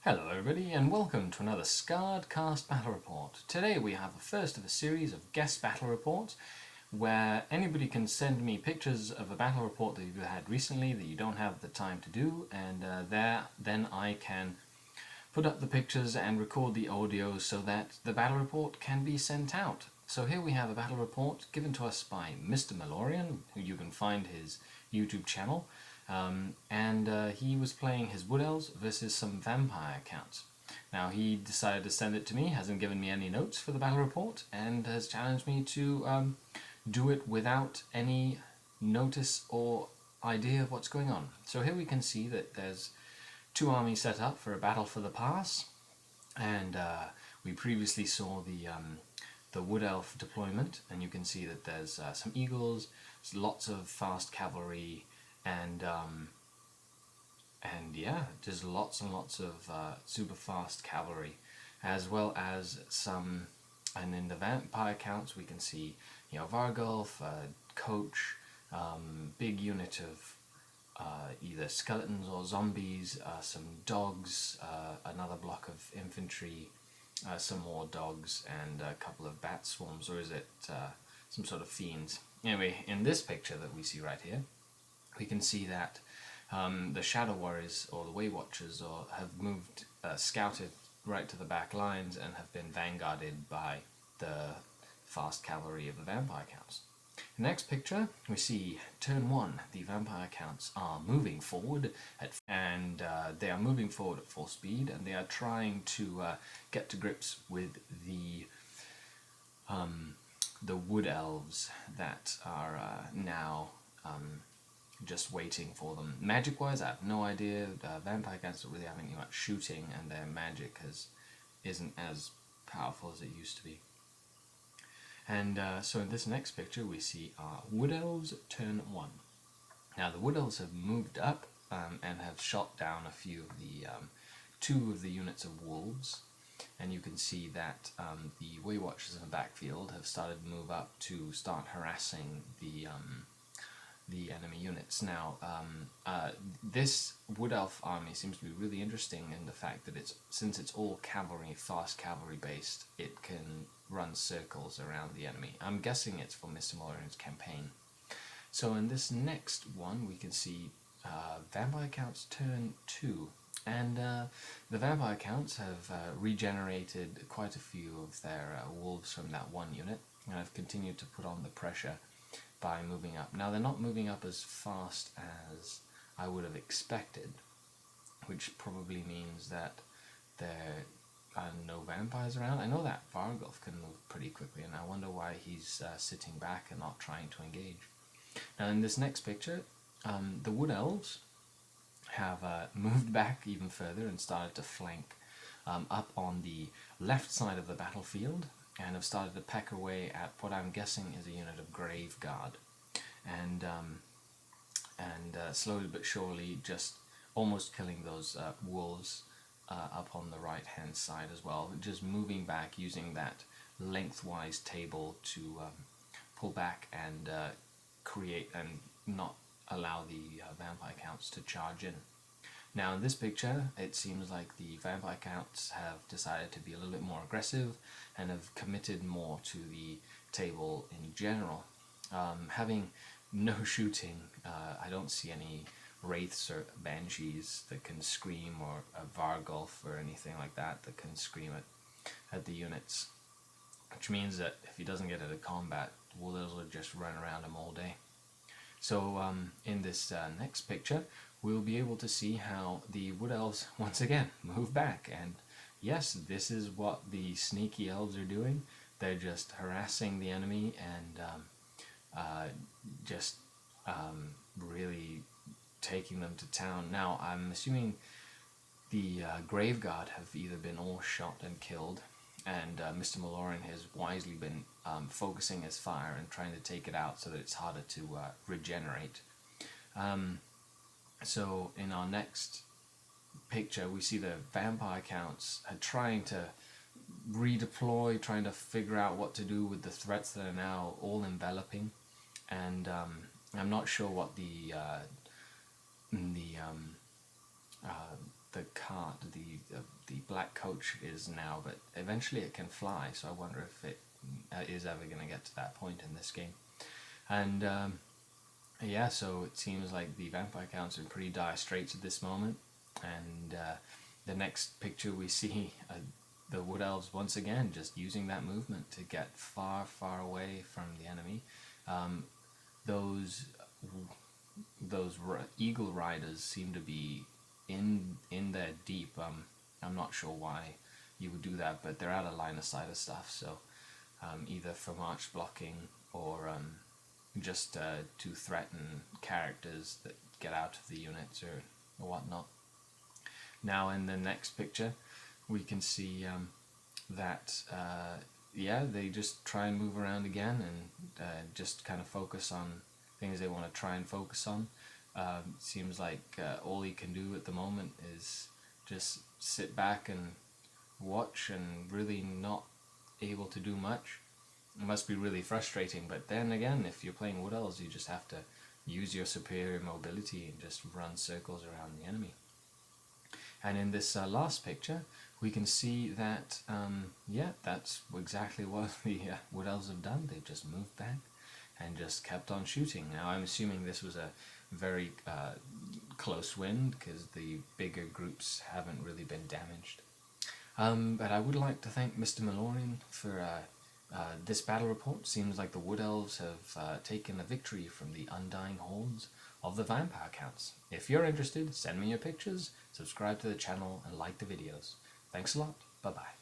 Hello everybody and welcome to another SkaredCast battle report. Today we have the first of a series of guest battle reports where anybody can send me pictures of a battle report that you've had recently that you don't have the time to do, and then I can put up the pictures and record the audio so that the battle report can be sent out. So here we have a battle report given to us by Mr. Malorian, who you can find his YouTube channel. He was playing his Wood Elves versus some vampire counts. Now he decided to send it to me, hasn't given me any notes for the battle report, and has challenged me to do it without any notice or idea of what's going on. So here we can see that there's two armies set up for a battle for the pass, and we previously saw the Wood Elf deployment, and you can see that there's some eagles, there's lots of fast cavalry, and yeah, just lots and lots of super fast cavalry, as well as some. And in the vampire counts, we can see, Vargulf, coach, big unit of either skeletons or zombies, some dogs, another block of infantry, some more dogs, and a couple of bat swarms, or is it some sort of fiends? Anyway, in this picture that we see right here, we can see that the Shadow Warriors, or the Way Watchers, have moved, scouted right to the back lines and have been vanguarded by the fast cavalry of the vampire counts. The next picture, we see turn 1, the vampire counts are moving forward they are moving forward at full speed, and they are trying to get to grips with the wood elves that are now just waiting for them. Magic-wise, I have no idea. Vampire counts don't really have any much shooting, and their magic isn't as powerful as it used to be. And so in this next picture, we see our Wood Elves turn 1. Now the Wood Elves have moved up and have shot down a few of the two of the units of wolves, and you can see that the Way Watchers in the backfield have started to move up to start harassing the enemy units. Now, this Wood Elf army seems to be really interesting in the fact that since it's all cavalry, fast cavalry based, it can run circles around the enemy. I'm guessing it's for Mr. Malorian's campaign. So in this next one, we can see Vampire Counts turn 2. And the Vampire Counts have regenerated quite a few of their wolves from that one unit, and have continued to put on the pressure by moving up. Now they're not moving up as fast as I would have expected, which probably means that there are no vampires around. I know that Vargulf can move pretty quickly, and I wonder why he's sitting back and not trying to engage. Now in this next picture, the Wood Elves have moved back even further and started to flank up on the left side of the battlefield, and have started to peck away at what I'm guessing is a unit of Grave Guard, and slowly but surely just almost killing those wolves up on the right hand side as well, just moving back using that lengthwise table to pull back and create and not allow the vampire counts to charge in. Now in this picture, it seems like the vampire counts have decided to be a little bit more aggressive and have committed more to the table in general. Having no shooting, I don't see any wraiths or banshees that can scream, or a Vargulf or anything like that that can scream at the units, which means that if he doesn't get into combat, the Wood Elves will just run around him all day. So in this next picture, we'll be able to see how the Wood Elves once again move back, and yes, this is what the sneaky elves are doing. They're just harassing the enemy and really taking them to town. Now I'm assuming the Grave Guard have either been all shot and killed, and Mr. Malorian has wisely been focusing his fire and trying to take it out so that it's harder to regenerate. So in our next picture, we see the vampire counts are trying to redeploy, trying to figure out what to do with the threats that are now all enveloping, and I'm not sure what the the cart, the black coach is now, but eventually it can fly, so I wonder if it is ever going to get to that point in this game. And yeah, so it seems like the vampire counts are in pretty dire straits at this moment, and the next picture we see the wood elves once again just using that movement to get far, far away from the enemy. Those eagle riders seem to be in there deep. I'm not sure why you would do that, but they're out of line of sight of stuff, so either for march blocking or just to threaten characters that get out of the units or whatnot. Now in the next picture we can see that yeah, they just try and move around again and just kind of focus on things they want to try and focus on. Seems like all you can do at the moment is just sit back and watch and really not able to do much. It must be really frustrating, but then again, if you're playing Wood Elves, you just have to use your superior mobility and just run circles around the enemy. And in this last picture, we can see that, yeah, that's exactly what the Wood Elves have done. They've just moved back and just kept on shooting. Now, I'm assuming this was a very close win, because the bigger groups haven't really been damaged. But I would like to thank Mr. Malorian for this battle report. Seems like the Wood Elves have taken a victory from the undying hordes of the Vampire Counts. If you're interested, send me your pictures, subscribe to the channel, and like the videos. Thanks a lot. Bye-bye.